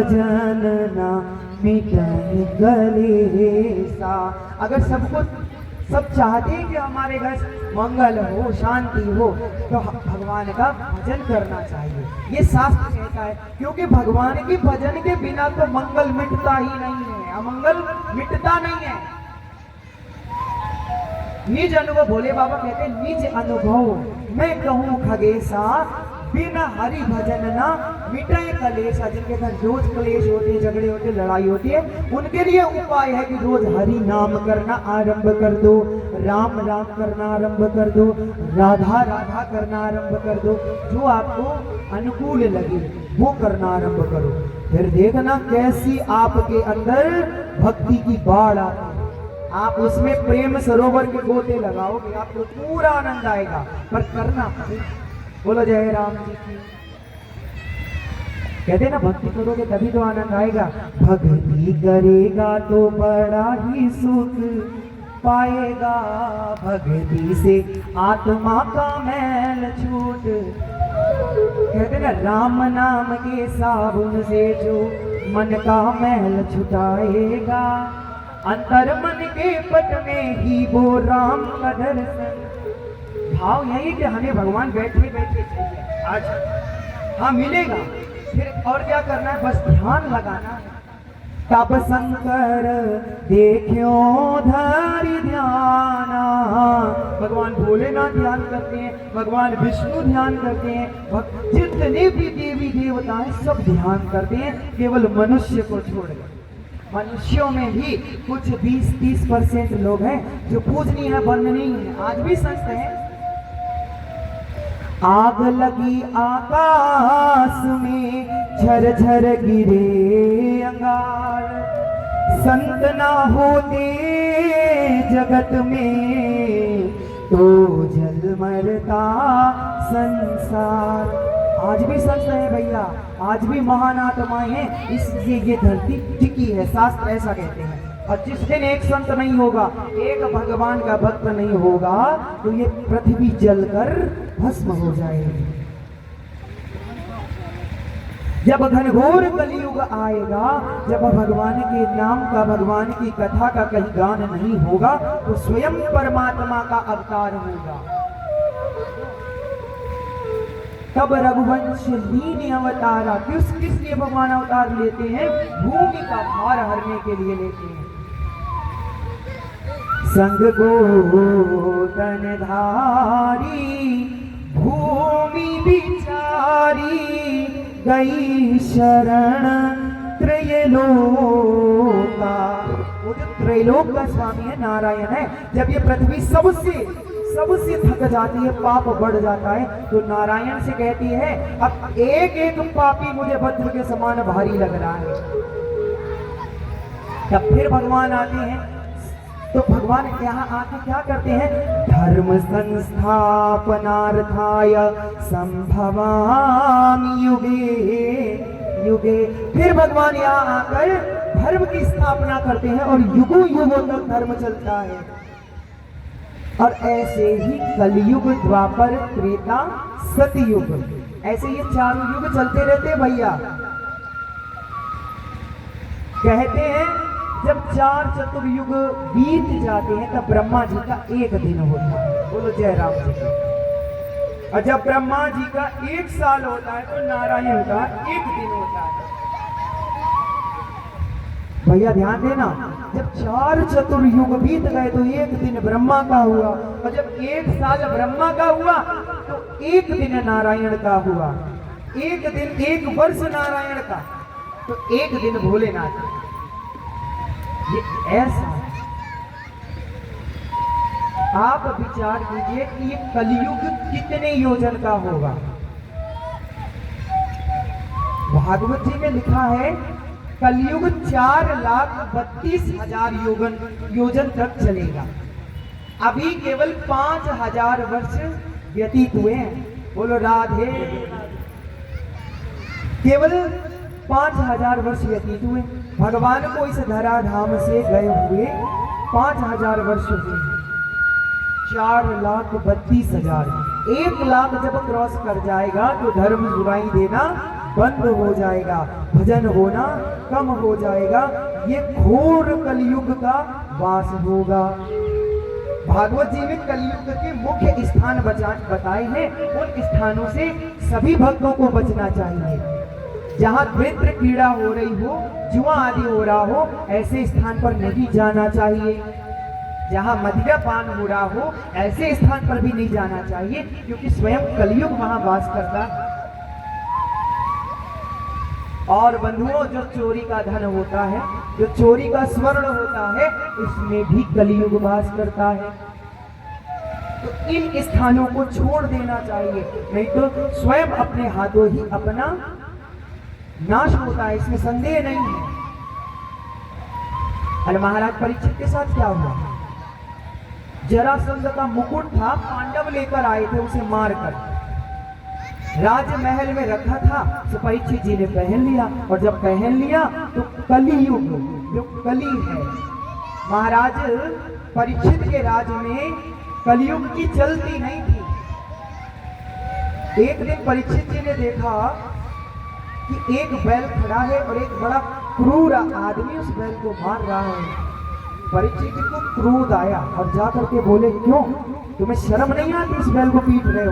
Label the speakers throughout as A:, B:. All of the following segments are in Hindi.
A: भजन ना मिटन कलेसा। अगर सब चाहते हैं कि हमारे घर मंगल हो, शांति हो, तो भगवान का भजन करना चाहिए, ये शास्त्र कहता है। क्योंकि भगवान के भजन के बिना तो मंगल मिटता ही नहीं है, अमंगल मिटता नहीं है। निज अनुभव, भोले बाबा कहते हैं निज अनुभव मैं कहूँ खगेशा, बिना हरि भजन ना मिटे कलेशा। जिनके घर रोज क्लेश होते, झगड़े होते, लड़ाई होती है, उनके लिए उपाय है कि रोज हरि नाम करना आरंभ कर दो, राम राम करना आरंभ कर दो, राधा राधा करना आरंभ कर दो। जो आपको अनुकूल लगे वो करना आरंभ करो, फिर देखना कैसी आपके अंदर भक्ति की बाढ़ आती है। आप उसमें प्रेम सरोवर के गोते लगाओगे, आपको पूरा आनंद आएगा, पर करना। बोलो जय राम जी की। कहते ना भक्ति करोगे तभी तो आनंद आएगा। भक्ति करेगा तो बड़ा ही सुख पाएगा, भक्ति से आत्मा का मैल छूट। कहते ना राम नाम के साबुन से जो मन का मैल छुटाएगा, अंतर मन के पट में ही वो राम का दर्शन। भाव यही कि हमें भगवान बैठे बैठे चाहिए आज, हाँ मिलेगा। फिर और क्या करना है, बस ध्यान लगाना है। तब शंकर देखो धरि ध्याना, भगवान भोलेनाथ ध्यान करते हैं, भगवान विष्णु ध्यान करते हैं, जितने भी देवी देवता हैं सब ध्यान करते हैं, केवल मनुष्य को छोड़कर। मनुष्यों में भी कुछ 20-30% लोग हैं जो पूजनीय है, वंदनीय है, आज भी संत हैं। आग लगी आकाश में झरझर गिरे अंगार, संत ना होते जगत में तो जल मरता संसार। आज भी संत है भैया, आज भी महान आत्माएं हैं, इसलिए ये धरती टिकी है। शास्त्र ऐसा कहते हैं। और जिस दिन एक संत नहीं होगा, एक भगवान का भक्त नहीं होगा, तो ये पृथ्वी जलकर भस्म हो जाएगी। जब घनघोर कलयुग आएगा, जब भगवान के नाम का, भगवान की कथा का कहीं गान नहीं होगा, तो स्वयं परमात्मा का अवतार होगा। तब रघुवंश लीन अवतारा, किस लिए भगवान अवतार लेते हैं? भूमि का भार हरने के लिए लेते हैं। संग गोतन धारी भूमि बिचारी, गई शरण त्रैलोका। वो जो त्रैलोक का स्वामी है, नारायण है। जब ये पृथ्वी सबसे थक जाती है, पाप बढ़ जाता है, तो नारायण से कहती है अब एक एक पापी मुझे वज्र के समान भारी लग रहा है। तब फिर भगवान आते हैं, तो भगवान यहाँ आके क्या करते हैं? धर्म संस्थापनार्थाय संभवामि युगे युगे। फिर भगवान यहाँ आकर धर्म की स्थापना करते हैं और युगों युगों तक धर्म चलता है। और ऐसे ही कलयुग, द्वापर, त्रेता, सतयुग, ऐसे ये चारों युग चलते रहते भैया। कहते हैं जब 4 चतुर्युग बीत जाते हैं तब ब्रह्मा जी का एक दिन होता है। बोलो जय राम जी। और जब ब्रह्मा जी का 1 साल होता है तो नारायण का 1 दिन होता है। भैया ध्यान देना, जब 4 चतुर्युग बीत गए तो 1 दिन ब्रह्मा का हुआ, और जब 1 साल ब्रह्मा का हुआ तो 1 दिन नारायण का हुआ। 1 दिन 1 वर्ष नारायण का, तो 1 दिन भोलेनाथ। ये ऐसा आप विचार कीजिए कि ये कलयुग कितने योजन का होगा। भागवत जी में लिखा है कलयुग 4,32,000 योजन तक चलेगा। अभी केवल 5,000 वर्ष व्यतीत हुए हैं। बोलो राधे। केवल 5,000 वर्ष व्यतीत हुए। भगवान को इस धराधाम से गए हुए 5,000 वर्ष हुए। 4,32,000। 1 लाख जब क्रॉस कर जाएगा तो धर्म बुराई देना बंद हो जाएगा। भजन होना कम हो जाएगा, ये घोर कलयुग का वास होगा। भागवत जी में कलयुग के मुख्य स्थान बताए हैं, उन स्थानों से सभी भक्तों को बचना चाहिए। जहां द्वित्र पीड़ा हो रही हो, जुआ आदि हो रहा हो, ऐसे स्थान पर नहीं जाना चाहिए। जहां मदिरा पान हो रहा हो, ऐसे स्थान पर भी नहीं जाना चाहिए, क्योंकि स्वयं कलयुग वहां वास करता। और बंधुओं, जो चोरी का धन होता है, जो चोरी का स्वर्ण होता है, उसमें भी कलयुग वास करता है। तो इन स्थानों को छोड़ देना चाहिए, नहीं तो स्वयं अपने हाथों ही अपना नाश होता है, इसमें संदेह नहीं है। अरे महाराज परीक्षित के साथ क्या हुआ? जरासंध का मुकुट था, पांडव लेकर आए थे उसे मारकर, राजमहल में रखा था, तो परीक्षित जी ने पहन लिया। और जब पहन लिया तो कलियुग, जो कली है, महाराज परीक्षित के राज में कलयुग की चलती नहीं थी। एक दिन परीक्षित जी ने देखा कि एक बैल खड़ा है और एक बड़ा क्रूर आदमी उस बैल को मार रहा है। परीक्षित जी को क्रोध आया और जाकर के बोले, क्यों, तुम्हें शर्म नहीं आती इस बैल को पीट रहे हो?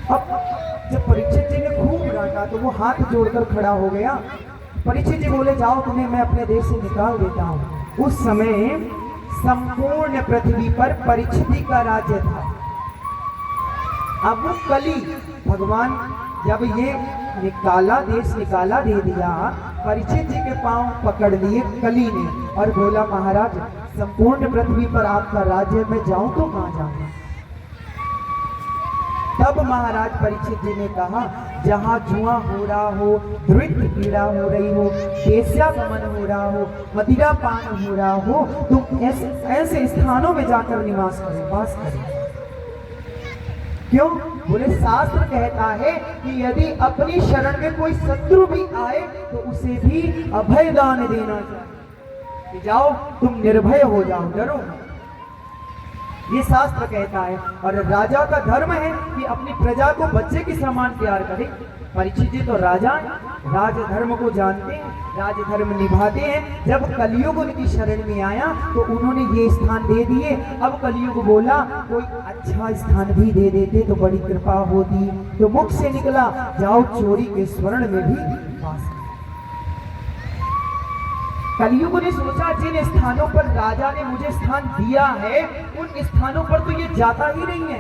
A: अब जब परीक्षित जी ने खूब डांटा तो वो हाथ जोड़कर खड़ा हो गया। परीक्षित जी बोले, जाओ, तुम्हें मैं अपने देश से निकाल देता हूं। उस समय संपूर्ण पृथ्वी पर परीक्षित जी का राज्य था। अब वो कली, भगवान जब ये देश निकाला दे दिया, परीक्षित जी के पांव पकड़ लिए कली ने और बोला, महाराज संपूर्ण पृथ्वी पर आपका राज्य, मैं जाऊं तो कहां जाऊंगा? तब महाराज परीक्षित जी ने कहा, जहां जुआ हो रहा हो, द्वित्र पीड़ा हो रही हो, वेश्यागमन हो रहा हो, मदिरा पान हो रहा हो, तुम ऐसे स्थानों में जाकर निवास करें, वास करें। क्यों? बोले, शास्त्र कहता है कि यदि अपनी शरण में कोई शत्रु भी आए तो उसे भी अभय दान देना चाहिए, कि जाओ तुम निर्भय हो जाओ, डरो। ये शास्त्र कहता है। और राजा का धर्म है कि अपनी प्रजा को बच्चे के समान प्यार करे। परीक्षित जी तो राजा हैं, राजधर्म को जानते हैं, राजधर्म निभाते हैं। जब कलयुग उनकी शरण में आया तो उन्होंने ये स्थान दे दिए। अब कलयुग बोला, कोई अच्छा स्थान भी दे देते तो बड़ी कृपा होती। तो मुख से निकला, जाओ चोरी के स्वर्ण में भी वास। कलयुग ने सोचा, जिन स्थानों पर राजा ने मुझे स्थान दिया है, उन स्थानों पर तो ये जाता ही नहीं है।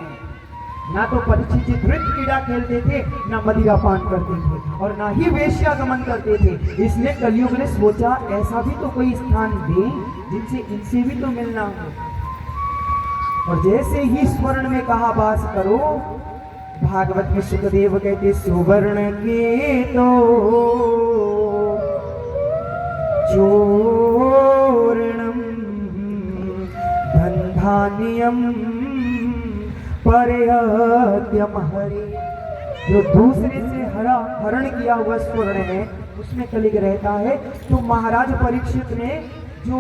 A: ना तो परीक्षित जी द्वित्र क्रीड़ा खेलते थे, ना मदिरा पान करते थे, और ना ही वेश्यागमन करते थे। इसलिए कलयुग ने सोचा, ऐसा भी तो कोई स्थान दे जिनसे इनसे भी तो मिलना हो। और जैसे ही स्वर्ण में कहा वास करो, भागवत में सुखदेव कहते, सुवर्ण के तो चोरणम धनधान्यम परयत्यम हरि। जो दूसरे से हरण किया हुआ स्वर्ण है, उसमें कलिग रहता है। तो महाराज परीक्षित ने जो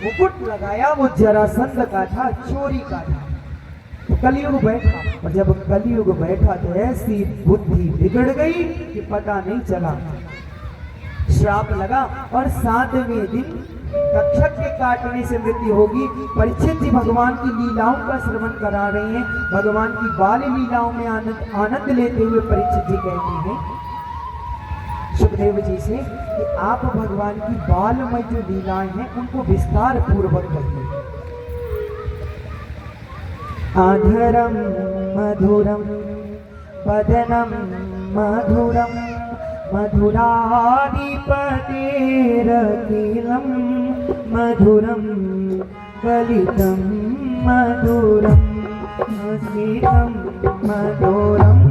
A: मुकुट लगाया वो जरासंध का था, चोरी का था। तो कलयुग बैठा, और जब कलयुग बैठा तो ऐसी बुद्धि बिगड़ गई कि पता नहीं चला। श्राप लगा और 7वें दिन तक्षक के काटने से मृत्यु होगी। परीक्षित जी भगवान की लीलाओं का श्रवण करा रहे हैं। भगवान की बाल लीलाओं में आनंद लेते हुए परीक्षित जी कहते हैं सुखदेव जी से कि आप भगवान की बालमय जो लीलाएं हैं उनको विस्तार पूर्वक कहिए। आधरम मधुरम वदनम मधुरम मधुराधिपतेरखिलं मधुरं कलितं मधुरं स्मितं मधुरम्